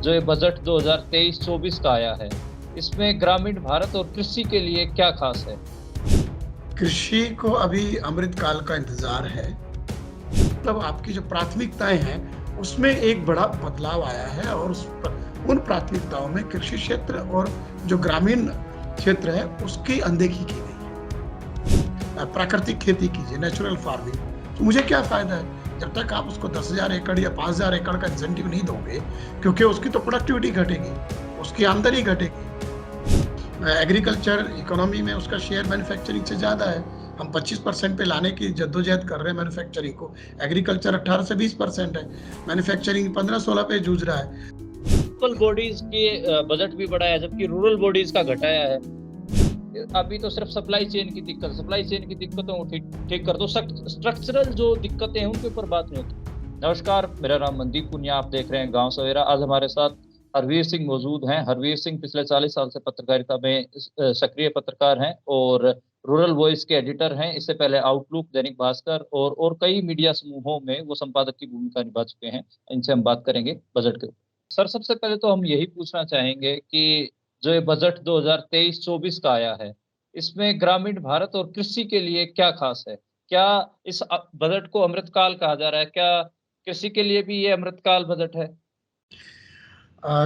जो ये बजट 2023-24 का आया है, इसमें ग्रामीण भारत और कृषि के लिए क्या खास है? कृषि को अभी अमृत काल का इंतजार है। मतलब आपकी जो प्राथमिकताएं हैं उसमें एक बड़ा बदलाव आया है और उन प्राथमिकताओं में कृषि क्षेत्र और जो ग्रामीण क्षेत्र है उसकी अनदेखी की गई है। प्राकृतिक खेती कीजिए, नेचुरल फार्मिंग। तो मुझे क्या फायदा है जब तक आप उसको 10,000 एकड़ या 5,000 एकड़ का इंसेंटिव नहीं दोगे, क्योंकि उसकी तो प्रोडक्टिविटी घटेगी, उसकी आमदनी घटेगी। एग्रीकल्चर इकोनॉमी में उसका शेयर मैन्युफैक्चरिंग से ज़्यादा है। हम 25% पे लाने की जद्दोजहद कर रहे हैं मैन्युफैक्चरिंग को। एग्रीकल्चर 18 से 20% है, मैन्युफैक्चरिंग 15-16 पे जूझ रहा है। लोकल बॉडीज के बजट भी बढ़ाया जबकि रूरल बॉडीज का घटाया है। अभी तो सिर्फ सप्लाई चेन की दिक्कतों को ठीक कर दो, स्ट्रक्चरल जो दिक्कतें हैं उनके ऊपर बात नहीं होती। नमस्कार, मेरा नाम मनदीप पुनिया, आप देख रहे हैं गांव सवेरा। आज हमारे साथ हरवीर सिंह मौजूद हैं। हरवीर सिंह पिछले 40 साल से पत्रकारिता में सक्रिय पत्रकार हैं और रूरल वॉइस के एडिटर हैं। इससे पहले आउटलुक, दैनिक भास्कर और कई मीडिया समूहों में वो संपादक की भूमिका निभा चुके हैं। इनसे हम बात करेंगे बजट के ऊपर। सर, सबसे पहले तो हम यही पूछना चाहेंगे कि जो ये बजट 2023-24 का आया है, इसमें ग्रामीण भारत और कृषि के लिए क्या खास है? क्या इस बजट को अमृतकाल कहा जा रहा है? क्या कृषि के लिए भी ये अमृतकाल बजट है?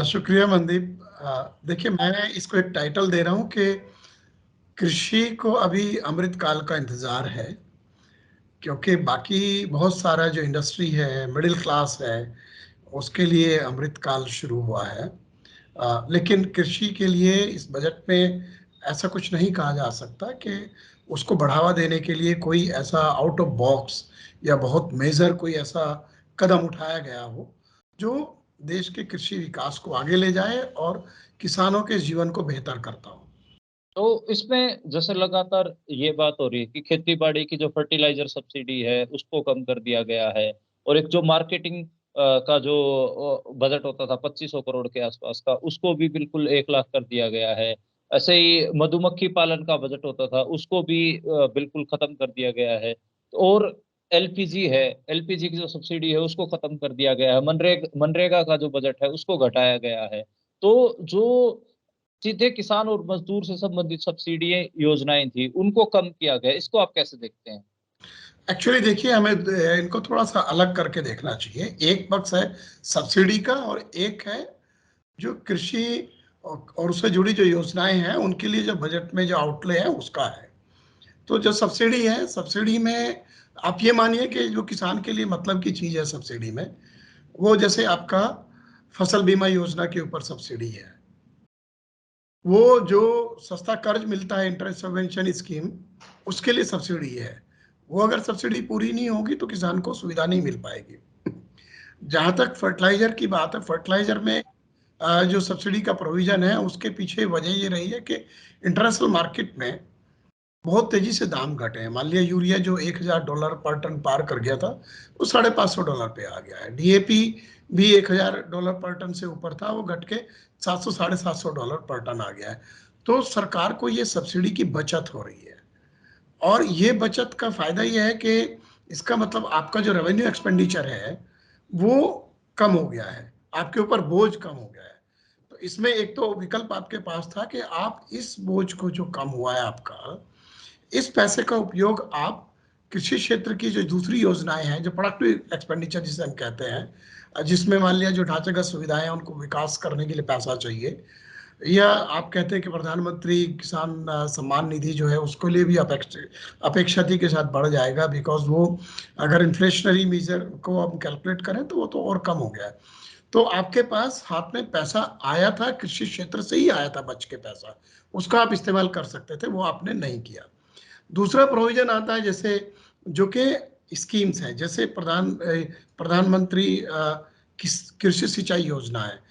शुक्रिया मनदीप। देखिए, मैं इसको एक टाइटल दे रहा हूँ कि कृषि को अभी अमृत काल का इंतजार है, क्योंकि बाकी बहुत सारा जो इंडस्ट्री है, मिडिल क्लास है, उसके लिए अमृत काल शुरू हुआ है। लेकिन कृषि के लिए इस बजट में ऐसा कुछ नहीं कहा जा सकता कि उसको बढ़ावा देने के लिए कोई ऐसा आउट ऑफ बॉक्स या बहुत मेजर कोई ऐसा कदम उठाया गया हो जो देश के कृषि विकास को आगे ले जाए और किसानों के जीवन को बेहतर करता हो। तो इसमें जैसे लगातार ये बात हो रही है कि खेती बाड़ी की जो फर्टिलाइजर सब्सिडी है उसको कम कर दिया गया है, और एक जो मार्केटिंग का जो बजट होता था 2500 करोड़ के आसपास का, उसको भी बिल्कुल 1 लाख कर दिया गया है। ऐसे ही मधुमक्खी पालन का बजट होता था, उसको भी बिल्कुल खत्म कर दिया गया है। और एलपीजी की जो सब्सिडी है उसको खत्म कर दिया गया है। मनरेगा का जो बजट है उसको घटाया गया है। तो जो सीधे किसान और मजदूर से संबंधित सब्सिडियाँ योजनाएँ थी, उनको कम किया गया। इसको आप कैसे देखते हैं? एक्चुअली देखिए, हमें इनको थोड़ा सा अलग करके देखना चाहिए। एक पक्ष है सब्सिडी का और एक है जो कृषि और उससे जुड़ी जो योजनाएं हैं उनके लिए जो बजट में जो आउटले है उसका है। तो जो सब्सिडी है, सब्सिडी में आप ये मानिए कि जो किसान के लिए मतलब की चीज है सब्सिडी में, वो जैसे आपका फसल बीमा योजना के ऊपर सब्सिडी है, वो जो सस्ता कर्ज मिलता है इंटरेस्ट सबवेंशन स्कीम, उसके लिए सब्सिडी है। वो अगर सब्सिडी पूरी नहीं होगी तो किसान को सुविधा नहीं मिल पाएगी। जहां तक फर्टिलाइजर की बात है, फर्टिलाइजर में जो सब्सिडी का प्रोविजन है उसके पीछे वजह ये रही है कि इंटरनेशनल मार्केट में बहुत तेजी से दाम घटे हैं। मान लिया यूरिया जो $1,000 पर टन पार कर गया था, वो $550 पे आ गया है। डीएपी भी $1,000 पर टन से ऊपर था, वो घट के 700 $750 पर टन आ गया है। तो सरकार को ये सब्सिडी की बचत हो रही है, और ये बचत का फायदा ये है कि इसका मतलब आपका जो रेवेन्यू एक्सपेंडिचर है वो कम हो गया है, आपके ऊपर बोझ कम हो गया है। तो इसमें एक तो विकल्प आपके पास था कि आप इस बोझ को जो कम हुआ है आपका, इस पैसे का उपयोग आप कृषि क्षेत्र की जो दूसरी योजनाएं हैं, जो प्रोडक्टिव एक्सपेंडिचर जिसे हम कहते हैं, जिसमें मान लिया जो ढांचागत सुविधाएं हैं उनको विकास करने के लिए पैसा चाहिए, या आप कहते हैं कि प्रधानमंत्री किसान सम्मान निधि जो है उसके लिए भी अपेक्षाती के साथ बढ़ जाएगा, बिकॉज वो अगर इन्फ्लेशनरी मेजर को हम कैलकुलेट करें तो वो तो और कम हो गया है। तो आपके पास हाथ में पैसा आया था, कृषि क्षेत्र से ही आया था बच के पैसा, उसका आप इस्तेमाल कर सकते थे, वो आपने नहीं किया। दूसरा प्रोविजन आता है जैसे जो कि स्कीम्स है, जैसे प्रधानमंत्री कृषि सिंचाई योजना है।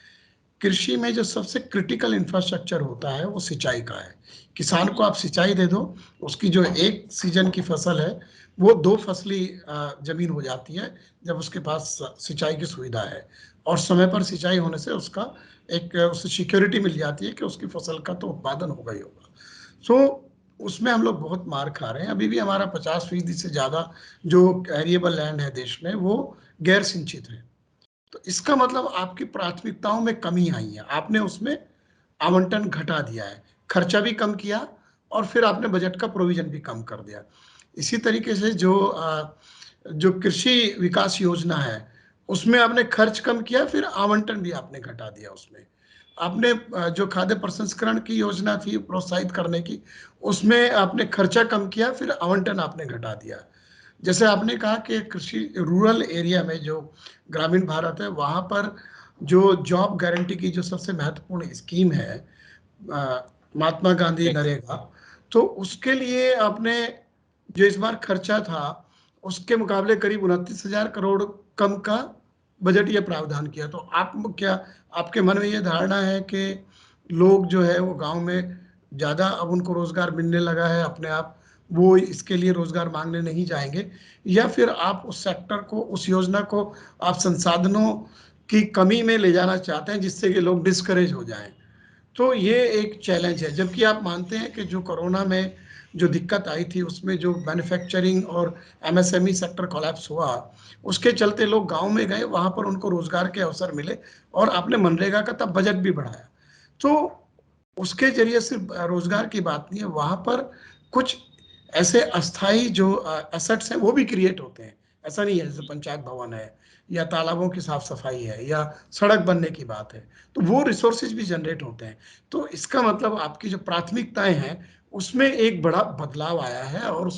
कृषि में जो सबसे क्रिटिकल इंफ्रास्ट्रक्चर होता है वो सिंचाई का है। किसान को आप सिंचाई दे दो, उसकी जो एक सीजन की फसल है वो 2 फसली जमीन हो जाती है जब उसके पास सिंचाई की सुविधा है, और समय पर सिंचाई होने से उसका एक उसे सिक्योरिटी मिल जाती है कि उसकी फसल का तो उत्पादन होगा ही होगा। सो उसमें हम लोग बहुत मार खा रहे हैं। अभी भी हमारा 50% से ज़्यादा जो एरिएबल लैंड है देश में वो गैर सिंचित है। तो इसका मतलब आपकी प्राथमिकताओं में कमी आई है, आपने उसमें आवंटन घटा दिया है, खर्चा भी कम किया और फिर आपने बजट का प्रोविजन भी कम कर दिया। इसी तरीके से जो कृषि विकास योजना है, उसमें आपने खर्च कम किया, फिर आवंटन भी आपने घटा दिया उसमें। आपने जो खाद्य प्रसंस्करण की योजना थी प्रोत्साहित करने की, उसमें आपने खर्चा कम किया, फिर आवंटन आपने घटा दिया। जैसे आपने कहा कि कृषि रूरल एरिया में जो ग्रामीण भारत है, वहाँ पर जो जॉब गारंटी की जो सबसे महत्वपूर्ण स्कीम है, महात्मा गांधी एक नरेगा, तो उसके लिए आपने जो इस बार खर्चा था, उसके मुकाबले करीब 29,000 करोड़ कम का बजट ये प्रावधान किया। तो आप क्या, आपके मन में ये धारणा है कि लोग जो है वो गांव में ज़्यादा अब उनको रोजगार मिलने लगा है अपने आप, वो इसके लिए रोजगार मांगने नहीं जाएंगे, या फिर आप उस सेक्टर को, उस योजना को आप संसाधनों की कमी में ले जाना चाहते हैं जिससे कि लोग डिस्करेज हो जाएं? तो ये एक चैलेंज है, जबकि आप मानते हैं कि जो कोरोना में जो दिक्कत आई थी उसमें जो मैन्युफैक्चरिंग और एमएसएमई सेक्टर कोलैप्स हुआ, उसके चलते लोग गांव में गए, वहां पर उनको रोजगार के अवसर मिले और आपने मनरेगा का तब बजट भी बढ़ाया। तो उसके जरिए सिर्फ रोजगार की बात नहीं है, वहां पर कुछ ऐसे अस्थाई जो एसेट्स हैं वो भी क्रिएट होते हैं। ऐसा नहीं है, जैसे पंचायत भवन है या तालाबों की साफ सफाई है या सड़क बनने की बात है, तो वो रिसोर्सेज भी जनरेट होते हैं। तो इसका मतलब आपकी जो प्राथमिकताएं हैं उसमें एक बड़ा बदलाव आया है, और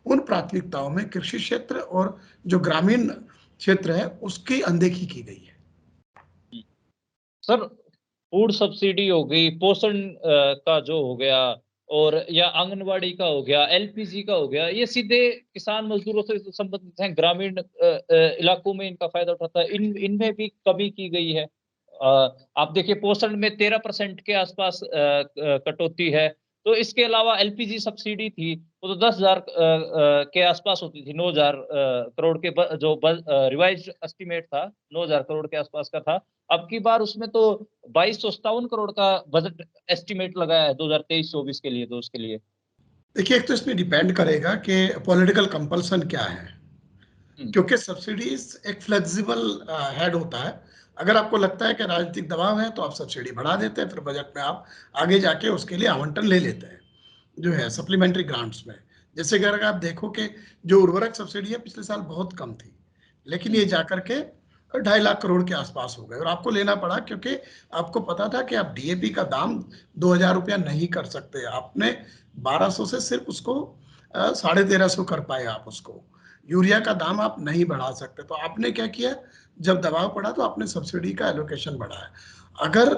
उन प्राथमिकताओं में कृषि क्षेत्र और जो ग्रामीण क्षेत्र है उसकी अनदेखी की गई है। सर, फूड सब्सिडी हो गई, पोषण का जो हो गया, और या आंगनवाड़ी का हो गया, एलपीजी का हो गया, ये सीधे किसान मजदूरों से संबंधित हैं, ग्रामीण इलाकों में इनका फायदा उठाता है। इनमें भी कमी की गई है। आप देखिए, पोषण में 13% के आसपास कटौती है। तो इसके अलावा एलपीजी सब्सिडी थी, वो तो 10,000 के आसपास होती थी, 9,000 करोड़ के जो रिवाइज एस्टिमेट था, 9,000 करोड़ के आसपास का था। अब की बार उसमें तो 2257 करोड़ का बजट एस्टिमेट लगाया है 2023-24 के लिए, तो उसके लिए। देखिए, एक तो इसमें डिपेंड करेगा कि पॉलिटिकल कंपल्सन क्या है, क्योंकि सब्सिडीज एक फ्लेक्सिबल हेड होता है। अगर आपको लगता है कि राजनीतिक दबाव है तो आप सब्सिडी बढ़ा देते हैं, फिर बजट में आप आगे जाके उसके लिए आवंटन ले लेते हैं जो है सप्लीमेंट्री ग्रांट्स में। जैसे कि अगर आप देखो कि जो उर्वरक सब्सिडी है पिछले साल बहुत कम थी, लेकिन ये जाकर के 2.5 लाख करोड़ के आसपास हो गए, और आपको लेना पड़ा क्योंकि आपको पता था कि आप डीएपी का दाम 2,000 रुपया नहीं कर सकते, आपने 1200 से सिर्फ उसको 1,350 कर पाए आप उसको। यूरिया का दाम आप नहीं बढ़ा सकते, तो आपने क्या किया, जब दबाव पड़ा तो आपने सब्सिडी का एलोकेशन बढ़ाया। अगर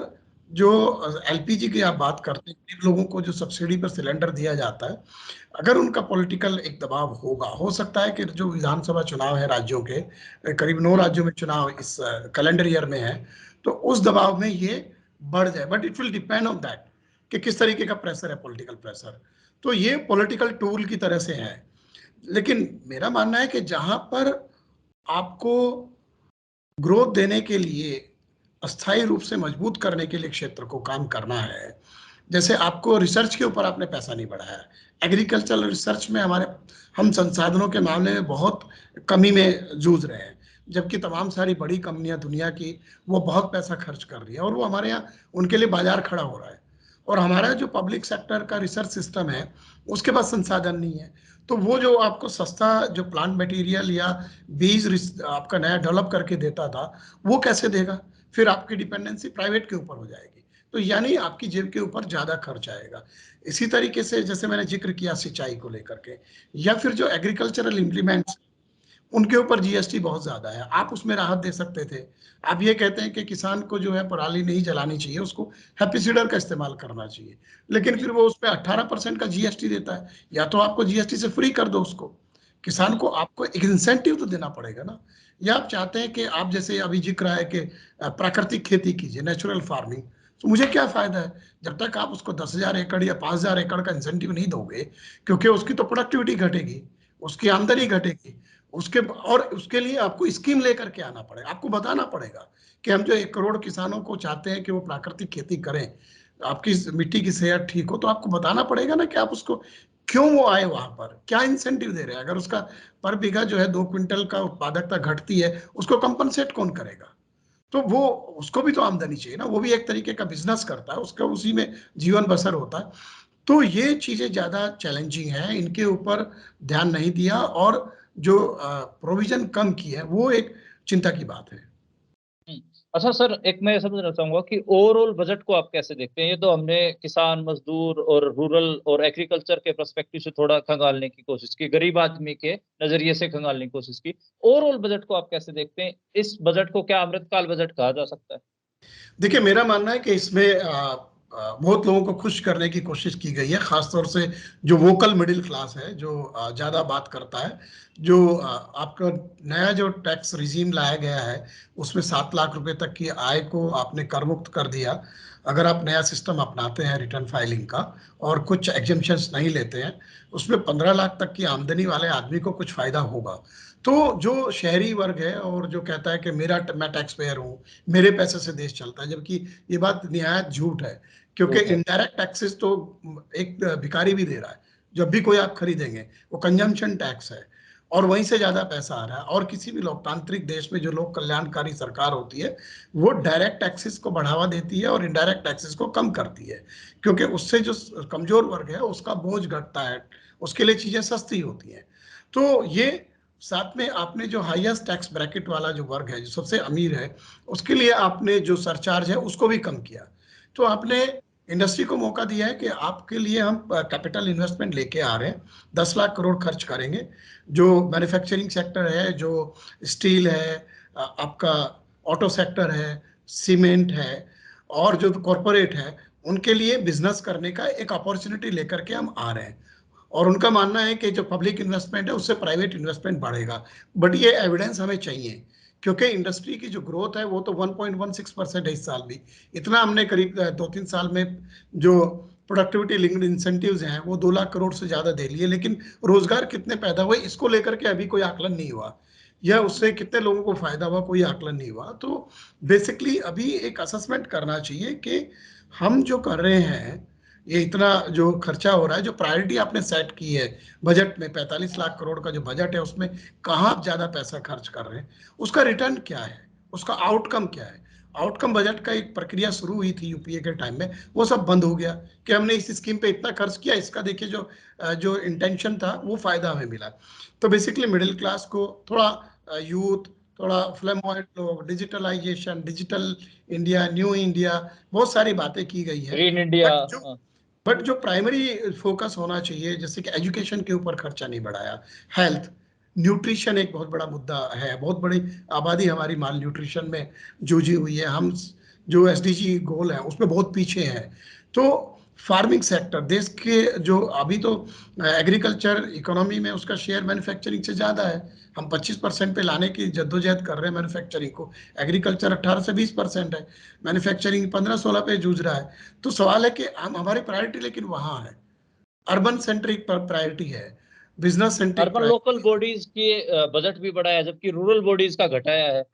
जो एलपीजी की आप बात करते हैं, गरीब लोगों को जो सब्सिडी पर सिलेंडर दिया जाता है, अगर उनका पॉलिटिकल एक दबाव होगा, हो सकता है कि जो विधानसभा चुनाव है राज्यों के, करीब 9 राज्यों में चुनाव इस कैलेंडर ईयर में है, तो उस दबाव में ये बढ़ जाए। But it will depend on that कि किस तरीके का प्रेशर है, पॉलिटिकल प्रेशर। तो ये पॉलिटिकल टूल की तरह से है। लेकिन मेरा मानना है कि जहां पर आपको ग्रोथ देने के लिए, अस्थायी रूप से मजबूत करने के लिए क्षेत्र को काम करना है, जैसे आपको रिसर्च के ऊपर आपने पैसा नहीं बढ़ाया, एग्रीकल्चरल रिसर्च में हम संसाधनों के मामले में बहुत कमी में जूझ रहे हैं, जबकि तमाम सारी बड़ी कंपनियां दुनिया की वो बहुत पैसा खर्च कर रही है, और वो हमारे यहाँ उनके लिए बाजार खड़ा हो रहा है, और हमारा जो पब्लिक सेक्टर का रिसर्च सिस्टम है उसके पास संसाधन नहीं है। तो वो जो आपको सस्ता जो प्लांट मटेरियल या बीज आपका नया डेवलप करके देता था, वो कैसे देगा? फिर आपकी डिपेंडेंसी प्राइवेट के ऊपर हो जाएगी, तो यानी आपकी जेब के ऊपर ज्यादा खर्च आएगा। इसी तरीके से जैसे मैंने जिक्र किया सिंचाई को लेकर के, या फिर जो एग्रीकल्चरल इम्प्लीमेंट्स, उनके ऊपर जीएसटी बहुत ज्यादा है, आप उसमें राहत दे सकते थे। आप ये कहते हैं कि किसान को जो है पराली नहीं जलानी चाहिए, उसको हैप्पीसीडर का इस्तेमाल करना चाहिए, लेकिन फिर वो उस पर 18% का जीएसटी देता है। या तो आपको जीएसटी से फ्री कर दो उसको, किसान को आपको एक इंसेंटिव तो देना पड़ेगा ना। या आप चाहते हैं कि आप जैसे अभी जिक्र है कि प्राकृतिक खेती कीजिए, नेचुरल फार्मिंग, तो मुझे क्या फायदा है जब तक आप उसको 10,000 एकड़ या 5,000 एकड़ का इंसेंटिव नहीं दोगे, क्योंकि उसकी तो प्रोडक्टिविटी घटेगी, उसकी आमदनी घटेगी, और उसके लिए आपको स्कीम लेकर के आना पड़ेगा, आपको बताना पड़ेगा कि हम जो 1 करोड़ किसानों को चाहते हैं कि वो प्राकृतिक खेती करें, आपकी मिट्टी की सेहत ठीक हो, तो आपको बताना पड़ेगा ना कि आप उसको क्यों वो आए, वहां पर क्या इंसेंटिव दे रहे हैं। अगर उसका पर बीघा जो है 2 क्विंटल का उत्पादकता घटती है, उसको कंपनसेट कौन करेगा? तो वो उसको भी तो आमदनी चाहिए ना, वो भी एक तरीके का बिजनेस करता है, उसका उसी में जीवन बसर होता है। तो ये चीजें ज्यादा चैलेंजिंग हैं, इनके ऊपर ध्यान नहीं दिया और जो प्रोविजन कम की है वो एक चिंता की बात है। हम्म। अच्छा सर, एक मैं समझना चाहूंगा कि ओवरऑल बजट को आप कैसे देखते हैं? ये तो हमने किसान, मजदूर और रूरल और एग्रीकल्चर के पर्सपेक्टिव से थोड़ा खंगालने की कोशिश की, गरीब आदमी के नजरिए से खंगालने की कोशिश की। ओवरऑल बजट को आप कैसे देखते हैं? इस बजट को क्या अमृतकाल बजट कहा जा सकता है? देखिए, मेरा मानना है कि इसमें बहुत लोगों को खुश करने की कोशिश की गई है, खासतौर से जो वोकल मिडिल क्लास है, जो ज्यादा बात करता है। जो आपका नया जो टैक्स रिजीम लाया गया है, उसमें 7 लाख रुपए तक की आय को आपने कर मुक्त कर दिया। अगर आप नया सिस्टम अपनाते हैं रिटर्न फाइलिंग का और कुछ एग्जेम्पशंस नहीं लेते हैं, उसमें 15 लाख तक की आमदनी वाले आदमी को कुछ फायदा होगा। तो जो शहरी वर्ग है और जो कहता है कि मैं टैक्स पेयर हूँ, मेरे पैसे से देश चलता है, जबकि ये बात निहायत झूठ है। क्योंकि झूठ है। इनडायरेक्ट टैक्सेस तो एक भिखारी भी दे रहा है। जब भी कोई आप खरीदेंगे, वो कंजम्पशन टैक्स है और वहीं से ज्यादा पैसा आ रहा है। और किसी भी लोकतांत्रिक देश में जो लोक कल्याणकारी सरकार होती है, वो डायरेक्ट टैक्सेस को बढ़ावा देती है और इनडायरेक्ट टैक्सेस को कम करती है, क्योंकि उससे जो कमजोर वर्ग है उसका बोझ घटता है, उसके लिए चीजें सस्ती होती हैं। तो ये साथ में आपने जो हाईएस्ट टैक्स ब्रैकेट वाला जो वर्ग है, जो सबसे अमीर है, उसके लिए आपने जो सरचार्ज है उसको भी कम किया। तो आपने इंडस्ट्री को मौका दिया है कि आपके लिए हम कैपिटल इन्वेस्टमेंट लेके आ रहे हैं, 10 लाख करोड़ खर्च करेंगे। जो मैन्युफैक्चरिंग सेक्टर है, जो स्टील है, आपका ऑटो सेक्टर है, सीमेंट है, और जो कॉरपोरेट है, उनके लिए बिजनेस करने का एक अपॉर्चुनिटी लेकर के हम आ रहे हैं। और उनका मानना है कि जो पब्लिक इन्वेस्टमेंट है उससे प्राइवेट इन्वेस्टमेंट बढ़ेगा। बट ये एविडेंस हमें चाहिए, क्योंकि इंडस्ट्री की जो ग्रोथ है वो तो 1.16% है इस साल भी। इतना हमने करीब 2-3 साल में जो प्रोडक्टिविटी लिंक्ड इंसेंटिव्स हैं वो 2 लाख करोड़ से ज्यादा दे लिए, लेकिन रोजगार कितने पैदा हुए इसको लेकर के अभी कोई आकलन नहीं हुआ, या उससे कितने लोगों को फायदा हुआ कोई आकलन नहीं हुआ। तो बेसिकली अभी एक असेसमेंट करना चाहिए कि हम जो कर रहे हैं, ये इतना जो खर्चा हो रहा है, जो प्रायोरिटी आपने सेट की है बजट में, 45 लाख करोड़ का जो बजट है, उसमें कहाँ आप ज्यादा पैसा खर्च कर रहे हैं, उसका रिटर्न क्या है, उसका आउटकम क्या है। आउटकम बजट का एक प्रक्रिया शुरू हुई थी यूपीए के टाइम में, वो सब बंद हो गया कि हमने इस स्कीम पे इतना खर्च किया, इसका देखिए जो जो इंटेंशन था वो फायदा हमें मिला। तो बेसिकली मिडिल क्लास को थोड़ा, यूथ थोड़ा, फ्लैमॉयंट लोग, digitalisation, digital India, new India, बहुत सारी बातें की गई हैं। Green India. बट जो बट जो प्राइमरी फोकस होना चाहिए, जैसे कि एजुकेशन के ऊपर खर्चा नहीं बढ़ाया, हेल्थ, न्यूट्रिशन एक बहुत बड़ा मुद्दा है। बहुत बड़ी आबादी हमारी माल न्यूट्रिशन में जूझी हुई है। हम जो एसडीजी गोल है उसमें बहुत पीछे हैं। तो फार्मिंग सेक्टर देश के जो अभी तो एग्रीकल्चर इकोनॉमी में उसका शेयर मैन्युफैक्चरिंग से ज्यादा है। हम 25% पे लाने की जद्दोजहद कर रहे हैं मैन्युफैक्चरिंग को। एग्रीकल्चर 18 से 20% है, मैन्युफैक्चरिंग 15-16 पे जूझ रहा है। तो सवाल है कि हम, हमारी प्रायोरिटी लेकिन वहां है, अर्बन सेंट्रिक प्रायोरिटी है, business centric urban local priority bodies के बजट भी बढ़ाया, जबकि रूरल बॉडीज का घटाया है।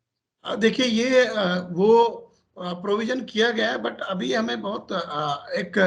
है। देखिए, ये वो प्रोविजन किया गया है, बट अभी हमें बहुत एक,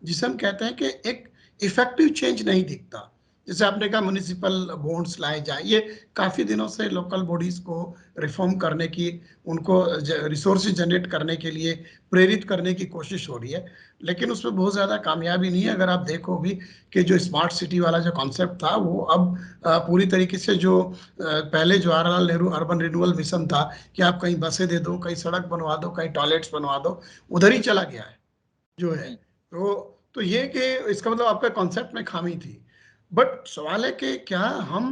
जिसे हम कहते हैं कि एक इफेक्टिव चेंज नहीं दिखता। जैसे आपने कहा म्युनिसिपल बॉन्ड्स लाए जाए, ये काफी दिनों से लोकल बॉडीज को रिफॉर्म करने की, उनको रिसोर्सेज जनरेट करने के लिए प्रेरित करने की कोशिश हो रही है, लेकिन उसमें बहुत ज्यादा कामयाबी नहीं है। अगर आप देखो भी कि जो स्मार्ट सिटी वाला जो कॉन्सेप्ट था, वो अब पूरी तरीके से जो पहले Jawaharlal Nehru urban renewal mission था कि आप कहीं बसें दे दो, कहीं सड़क बनवा दो, कहीं टॉयलेट्स बनवा दो, उधर ही चला गया है जो है। हम्म। तो ये कि इसका मतलब आपके कॉन्सेप्ट में खामी थी। बट सवाल है कि क्या हम,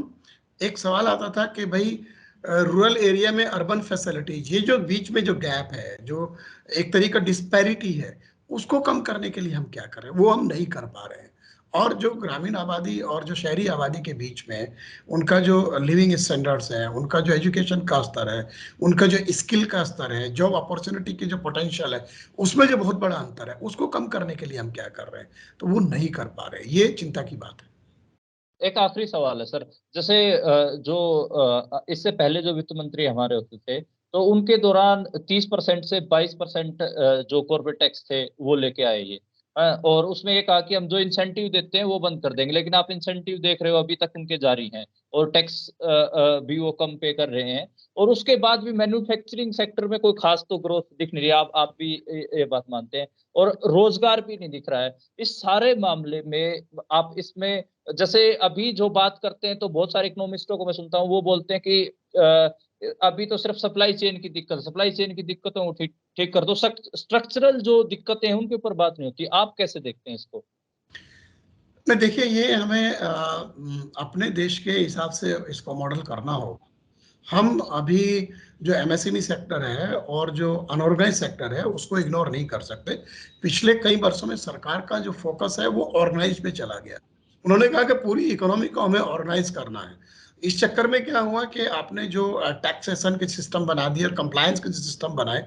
एक सवाल आता था कि भाई रूरल एरिया में अर्बन फैसिलिटीज, ये जो बीच में जो गैप है, जो एक तरीका डिस्पैरिटी है, उसको कम करने के लिए हम क्या कर रहे हैं, वो हम नहीं कर पा रहे हैं। और जो ग्रामीण आबादी और जो शहरी आबादी के बीच में उनका जो लिविंग स्टैंडर्ड्स है, उनका जो एजुकेशन का स्तर है, उनका जो स्किल का स्तर है, जॉब अपॉर्चुनिटी की जो पोटेंशियल है, उसमें जो बहुत बड़ा अंतर है, उसको कम करने के लिए हम क्या कर रहे हैं, तो वो नहीं कर पा रहे। ये चिंता की बात है। एक आखिरी सवाल है सर। जैसे जो इससे पहले जो वित्त मंत्री हमारे होते थे, तो उनके दौरान 30% से 22% जो कॉर्पोरेट टैक्स थे वो लेके आए ये। और उसमें ये कहा कि हम जो इंसेंटिव देते हैं वो बंद कर देंगे, लेकिन आप इंसेंटिव देख रहे हो अभी तक उनके जारी हैं, और टैक्स भी वो कम पे कर रहे हैं, और उसके बाद भी मैन्युफैक्चरिंग सेक्टर में कोई खास तो ग्रोथ दिख नहीं रही है। आप भी ये बात मानते हैं, और रोजगार भी नहीं दिख रहा है। इस सारे मामले में आप इसमें, जैसे अभी जो बात करते हैं तो बहुत सारे इकोनॉमिस्टों को मैं सुनता हूँ, वो बोलते हैं कि अभी तो सिर्फ सप्लाई चेन की दिक्कतों को ठीक ठीक कर दो, स्ट्रक्चरल जो दिक्कतें हैं उनके ऊपर बात नहीं होती। आप कैसे देखते हैं इसको? नहीं देखिए, ये हमें अपने देश के हिसाब से इसको मॉडल करना होगा। हम अभी जो एमएसएमई सेक्टर है और जो अनऑर्गेनाइज सेक्टर है उसको इग्नोर नहीं कर सकते। पिछले कई वर्षों में सरकार का जो फोकस है वो ऑर्गेनाइज पे चला गया। उन्होंने कहा कि पूरी इकोनॉमी को हमें ऑर्गेनाइज करना है। इस चक्कर में क्या हुआ कि आपने जो टैक्सेशन के सिस्टम बना दिए और कंप्लायंस के सिस्टम बनाए,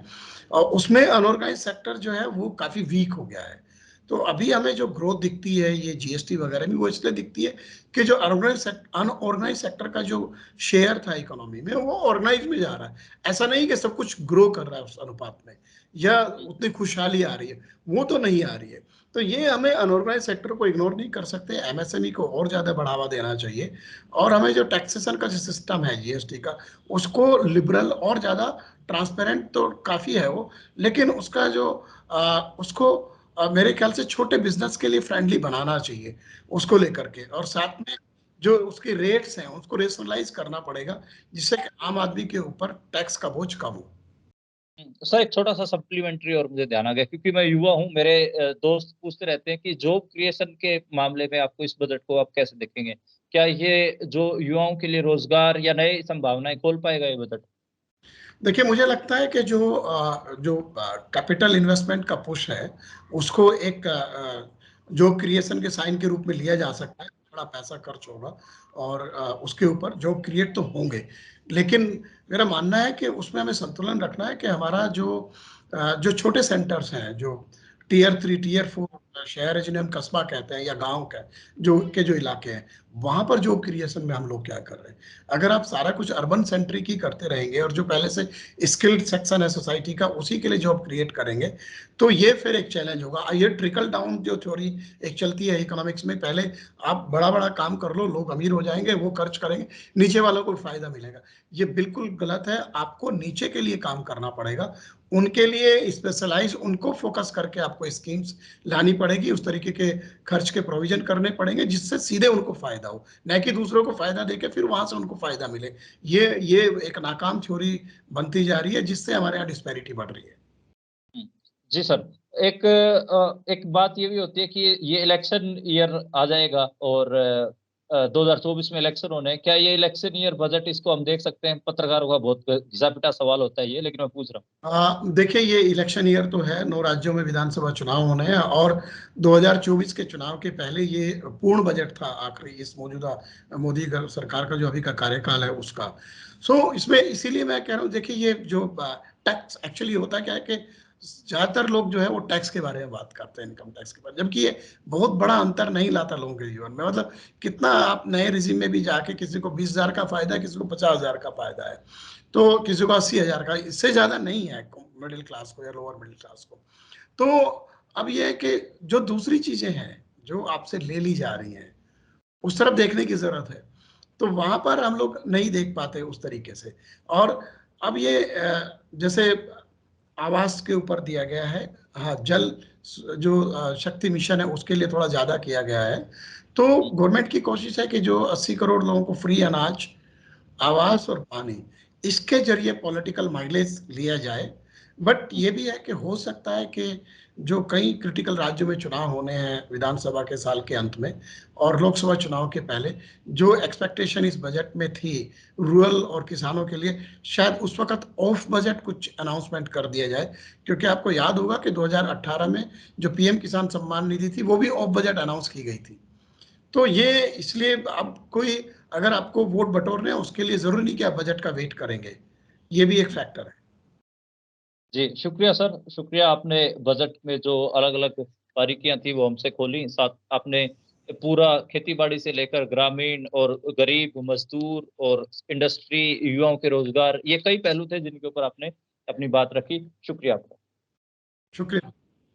और उसमें अनऑर्गेनाइज सेक्टर जो है वो काफी वीक हो गया है। तो अभी हमें जो ग्रोथ दिखती है ये जीएसटी वगैरह में, वो इसलिए दिखती है कि जो अनऑर्गेनाइज सेक्टर का जो शेयर था इकोनॉमी में वो ऑर्गेनाइज में जा रहा है। ऐसा नहीं कि सब कुछ ग्रो कर रहा है उस अनुपात में, या उतनी खुशहाली आ रही है, वो तो नहीं आ रही है। तो ये हमें अनऑर्गेनाइज सेक्टर को इग्नोर नहीं कर सकते, एमएसएमई को और ज्यादा बढ़ावा देना चाहिए। और हमें जो टैक्सेशन का जो सिस्टम है जीएसटी का, उसको लिबरल और ज्यादा ट्रांसपेरेंट तो काफी है वो, लेकिन उसका जो उसको मेरे ख्याल से छोटे बिजनेस के लिए फ्रेंडली बनाना चाहिए उसको लेकर के, और साथ में जो उसके रेट्स हैं उसको रेशनलाइज करना पड़ेगा, जिससे कि आम आदमी के ऊपर टैक्स का बोझ कम हो। सर एक छोटा-सा सप्लीमेंट्री और मुझे ध्यान आ गया, क्योंकि मैं युवा हूँ, मेरे दोस्त पूछते रहते हैं कि जॉब क्रिएशन के मामले में आपको इस बजट को आप कैसे देखेंगे? क्या ये जो युवाओं के लिए रोज़गार या नई संभावनाएँ खोल पाएगा ये बजट? देखिए, मुझे लगता है कि जो कैपिटल इन्वेस्टमेंट का पुश है, उसको एक जॉब क्रिएशन के साइन के रूप में लिया जा सकता है। थोड़ा पैसा खर्च होगा और उसके ऊपर जॉब क्रिएट तो होंगे। लेकिन मेरा मानना है कि उसमें हमें संतुलन रखना है कि हमारा जो छोटे सेंटर्स हैं, जो टियर 3, टियर 4 शहर है जिन्हें हम कस्बा कहते हैं, या गाँव का जो इलाके हैं, वहाँ पर जॉब क्रिएशन में हम लोग क्या कर रहे हैं? अगर आप सारा कुछ अर्बन सेंट्रिक ही करते रहेंगे और जो पहले से स्किल्ड सेक्शन है सोसाइटी का उसी के लिए जॉब क्रिएट करेंगे, तो ये फिर एक चैलेंज होगा। ये ट्रिकल डाउन जो थ्योरी एक चलती है इकोनॉमिक्स में, पहले आप बड़ा-बड़ा काम कर लो, लोग अमीर हो जाएँगे, वो खर्च करेंगे, नीचे वालों को फ़ायदा मिलेगा। ये बिल्कुल गलत है, आपको नीचे के लिए काम करना पड़ेगा। उनके लिए स्पेशलाइज़ उनको फ़ोकस करके आपको स्कीम्स लानी पड़ेगी, उस तरीके के खर्च के प्रोविज़न करने पड़ेंगे जिससे सीधे उनको फ़ायदा हो, ना कि दूसरों को फ़ायदा देके फिर वहाँ से उनको फ़ायदा मिले। ये एक नाकाम थ्योरी बनती जा रही है, जिससे हमारे यहाँ डिस्पैरिटी बढ़ रही है। हुँ। जी सर। एक बात ये भी होती है कि ये इलेक्शन ईयर आ जाएगा, और 2024 में इलेक्शन होने हैं। क्या ये इलेक्शन ईयर बजट इसको हम देख सकते हैं? पत्रकारों का बहुत घिसा-पिटा सवाल होता है ये, लेकिन मैं पूछ रहा हूँ। देखिए, ये इलेक्शन ईयर तो है, 9 राज्यों में विधानसभा चुनाव होने हैं, और 2024 के चुनाव के पहले ये पूर्ण बजट था आखिरी इस मौजूदा मोदी सरकार का जो अभी का कार्यकाल है उसका। इसमें इसीलिए मैं कह रहा हूँ, देखिए ये जो टैक्स एक्चुअली होता क्या है कि ज़्यादातर लोग जो है वो टैक्स के बारे में बात करते हैं, इनकम टैक्स के बारे में, जबकि ये बहुत बड़ा अंतर नहीं लाता लोगों के जीवन में। मतलब कितना आप नए रिजिम में भी जाके किसी को 20,000 का फ़ायदा है, किसी को 50,000 का फ़ायदा है। तो किसी को 80,000 का, इससे ज़्यादा नहीं है मिडिल क्लास को या लोअर मिडिल क्लास को। तो अब ये है कि जो दूसरी चीज़ें हैं, जो आपसे ले ली जा रही हैं, उस तरफ देखने की ज़रूरत है। तो वहाँ पर हम लोग नहीं देख पाते उस तरीके से। और अब ये जैसे आवास के ऊपर दिया गया है, हाँ, जल जो शक्ति मिशन है उसके लिए थोड़ा ज़्यादा किया गया है। तो हुँ, गवर्नमेंट की कोशिश है कि जो 80 करोड़ लोगों को फ्री अनाज, हुँ, आवास और पानी, इसके ज़रिए पॉलिटिकल माइलेज लिया जाए। बट हुँ, ये भी है कि हो सकता है कि जो कई क्रिटिकल राज्यों में चुनाव होने हैं विधानसभा के साल के अंत में और लोकसभा चुनाव के पहले, जो एक्सपेक्टेशन इस बजट में थी रूरल और किसानों के लिए, शायद उस वक़्त ऑफ बजट कुछ अनाउंसमेंट कर दिया जाए। क्योंकि आपको याद होगा कि 2018 में जो पीएम किसान सम्मान निधि थी, वो भी ऑफ बजट अनाउंस की गई थी। तो ये इसलिए अब कोई अगर आपको वोट बटोरने हैं उसके लिए ज़रूरी नहीं कि आप बजट का वेट करेंगे। ये भी एक हुँ। फैक्टर है। जी, शुक्रिया सर, शुक्रिया, आपने बजट में जो अलग-अलग बारीकियाँ थी वो हमसे खोली। साथ आपने पूरा खेती-बाड़ी से लेकर ग्रामीण और गरीब, मज़दूर और इंडस्ट्री, युवाओं के रोज़गार, ये कई पहलू थे जिनके ऊपर आपने अपनी बात रखी। शुक्रिया आपका। शुक्रिया।